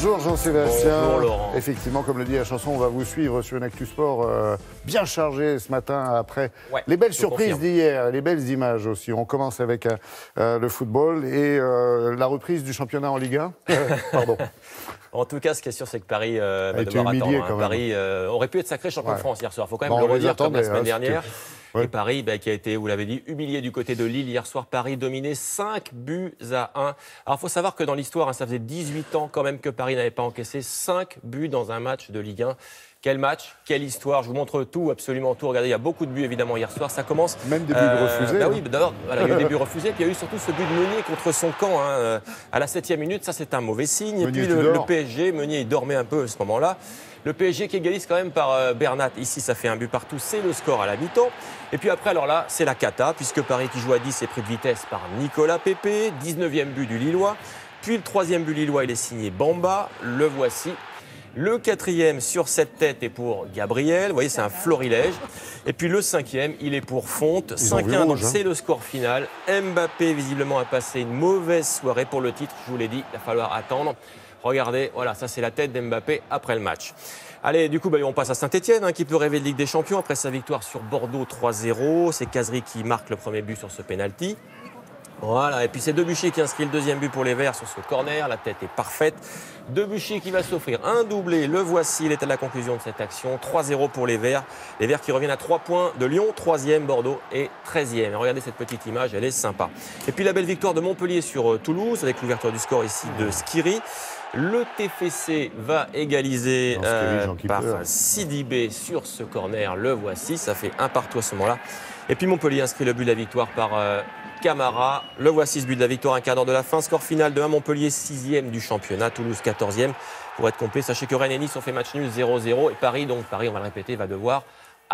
Bonjour Jean-Sébastien. Bonjour Laurent. Effectivement, comme le dit la chanson, on va vous suivre sur une Actu Sport bien chargée ce matin après les belles surprises d'hier, les belles images aussi. On commence avec le football et la reprise du championnat en Ligue 1. Pardon. En tout cas, ce qui est sûr, c'est que Paris va devoir attendre. Paris aurait pu être sacré champion de France hier soir. Il faut quand même le redire comme la semaine dernière. Et Paris, qui a été, vous l'avez dit, humilié du côté de Lille. Hier soir, Paris dominé 5-1. Alors, il faut savoir que dans l'histoire, ça faisait 18 ans quand même que Paris n'avait pas encaissé 5 buts dans un match de Ligue 1. Quel match, quelle histoire. Je vous montre tout, absolument tout. Regardez, il y a beaucoup de buts, évidemment, hier soir. Ça commence... Même des buts refusés. Bah oui, d'abord, voilà, il y a eu des buts refusés. Puis il y a eu surtout ce but de Meunier contre son camp à la 7e minute. Ça, c'est un mauvais signe. Et puis le PSG, Meunier, il dormait un peu à ce moment-là. Le PSG qui égalise quand même par Bernat. Ici, ça fait un but partout. C'est le score à la mi-temps. Et puis après, alors là, c'est la cata, puisque Paris qui joue à 10 est pris de vitesse par Nicolas Pepe. 19e but du Lillois. Puis le 3e but Lillois, il est signé Bamba. Le voici. Le 4e sur cette tête est pour Gabriel. Vous voyez, c'est un florilège. Et puis le 5e, il est pour Fonte. 5-1, donc c'est le score final. Mbappé, visiblement, a passé une mauvaise soirée pour le titre. Je vous l'ai dit, il va falloir attendre. Regardez, voilà, ça c'est la tête d'Mbappé après le match. Allez, du coup, on passe à Saint-Etienne, qui peut rêver de Ligue des Champions après sa victoire sur Bordeaux 3-0. C'est Kazri qui marque le premier but sur ce pénalty. Voilà, et puis c'est Debuchy qui inscrit le 2e but pour les Verts sur ce corner. La tête est parfaite. Debuchy qui va s'offrir un doublé. Le voici, il est à la conclusion de cette action. 3-0 pour les Verts. Les Verts qui reviennent à 3 points de Lyon, 3e, Bordeaux et 13e. Et regardez cette petite image, elle est sympa. Et puis la belle victoire de Montpellier sur Toulouse avec l'ouverture du score ici de Skiri. Le TFC va égaliser par Sidibé sur ce corner. Le voici, ça fait 1 partout à ce moment-là. Et puis Montpellier inscrit le but de la victoire par Camara. Le voici, ce but de la victoire, un quart d'heure de la fin. Score final de 1, Montpellier 6e du championnat, Toulouse 14e. Pour être complet, sachez que Rennes et Nice ont fait match nul 0-0. Et Paris, on va le répéter, va devoir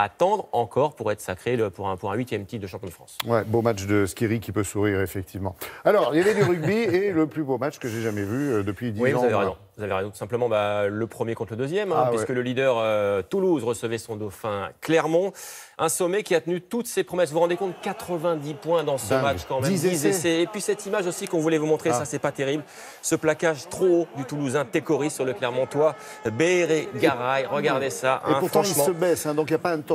attendre encore pour être sacré pour un 8e titre de champion de France. Ouais, beau match de Skiri qui peut sourire, effectivement. Alors, il y avait du rugby et le plus beau match que j'ai jamais vu depuis 10 ans. Oui, vous avez raison. Vous avez raison. Tout simplement, le premier contre le deuxième, puisque le leader Toulouse recevait son dauphin Clermont. Un sommet qui a tenu toutes ses promesses. Vous vous rendez compte, 90 points dans ce match quand même. 10 essais. Et puis cette image aussi qu'on voulait vous montrer, ça c'est pas terrible. Ce plaquage trop haut du Toulousain Técori sur le Clermontois. Béré Garay, regardez ça. Et pourtant il se baisse, donc il n'y a pas intention.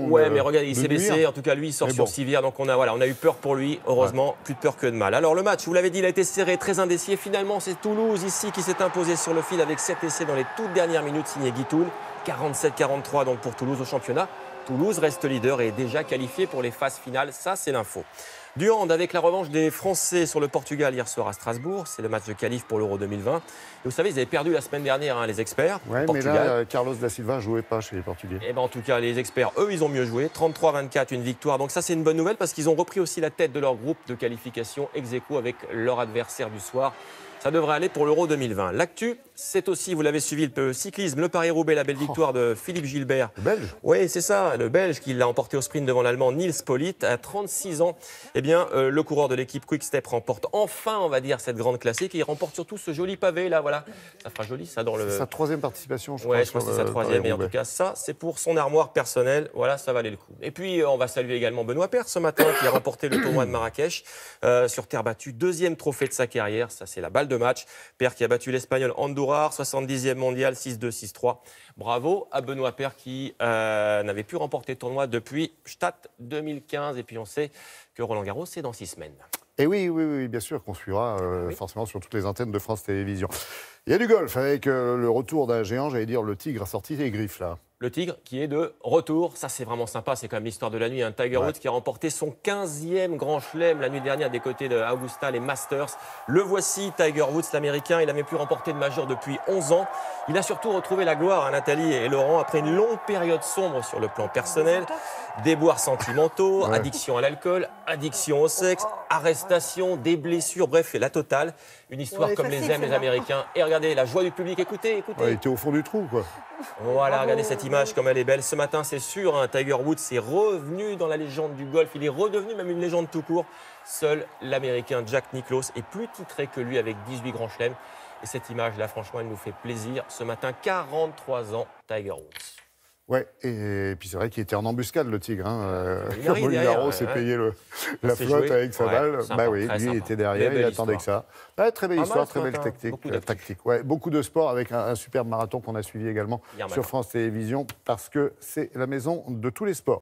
Ouais, mais regardez, il s'est baissé. En tout cas, lui, il sort sur civière. Donc on a eu peur pour lui. Heureusement, plus de peur que de mal. Alors le match, vous l'avez dit, il a été serré, très indécis. Et finalement, c'est Toulouse ici qui s'est imposé sur le fil avec 7 essais dans les toutes dernières minutes, signé Guitoun. 47-43 donc pour Toulouse au championnat. Toulouse reste leader et est déjà qualifié pour les phases finales. Ça, c'est l'info. Du hand avec la revanche des Français sur le Portugal hier soir à Strasbourg. C'est le match de qualif pour l'Euro 2020. Et vous savez, ils avaient perdu la semaine dernière, les experts. Oui, mais là, Carlos da Silva ne jouait pas chez les Portugais. Et en tout cas, les experts, eux, ils ont mieux joué. 33-24, une victoire. Donc ça, c'est une bonne nouvelle parce qu'ils ont repris aussi la tête de leur groupe de qualification ex aequo avec leur adversaire du soir. Ça devrait aller pour l'Euro 2020. L'actu, c'est aussi, vous l'avez suivi, le cyclisme, le Paris-Roubaix, la belle victoire de Philippe Gilbert. Le Belge ? Oui, c'est ça, le Belge qui l'a emporté au sprint devant l'Allemand Nils Politt. À 36 ans, le coureur de l'équipe Quick Step remporte enfin, on va dire, cette grande classique. Et il remporte surtout ce joli pavé, là, voilà. Ça fera joli, ça, dans le... C'est sa 3e participation, je crois. Oui, je crois que c'est sa 3e. Et en tout cas, ça, c'est pour son armoire personnelle. Voilà, ça valait le coup. Et puis, on va saluer également Benoît Paire ce matin, qui a remporté le tournoi de Marrakech sur terre battue. 2e trophée de sa carrière. Ça, c'est la balle de match. Paire qui a battu l'Espagnol Andújar, 70e mondial, 6-2, 6-3. Bravo à Benoît Paire qui n'avait plus remporté le tournoi depuis Stade 2015. Et puis on sait que Roland Garros, c'est dans 6 semaines. Et oui, bien sûr qu'on suivra forcément sur toutes les antennes de France Télévisions. Il y a du golf avec le retour d'un géant, j'allais dire le tigre a sorti les griffes là. Le Tigre qui est de retour, ça c'est vraiment sympa, c'est quand même l'histoire de la nuit. Tiger Woods qui a remporté son 15e grand chelem la nuit dernière des côtés de Augusta, les Masters. Le voici, Tiger Woods, l'Américain, il n'avait plus remporté de majeur depuis 11 ans. Il a surtout retrouvé la gloire, Nathalie et Laurent, après une longue période sombre sur le plan personnel. Déboires sentimentaux, addiction à l'alcool, addiction au sexe, arrestation, des blessures, bref, la totale. Une histoire comme les aiment les Américains. Et regardez la joie du public, écoutez. Il était au fond du trou, quoi. Voilà, regardez cette image comme elle est belle. Ce matin, c'est sûr, Tiger Woods est revenu dans la légende du golf. Il est redevenu même une légende tout court. Seul l'Américain Jack Nicklaus est plus titré que lui avec 18 grands chelems. Et cette image-là, franchement, elle nous fait plaisir. Ce matin, 43 ans, Tiger Woods. Ouais, et puis c'est vrai qu'il était en embuscade, le Tigre. Molinaro s'est payé la flotte avec sa balle. Bah oui, lui il était derrière, il attendait que ça. Ouais, très belle histoire, très belle tactique. Ouais, beaucoup de sport avec un superbe marathon qu'on a suivi également sur France Télévisions parce que c'est la maison de tous les sports.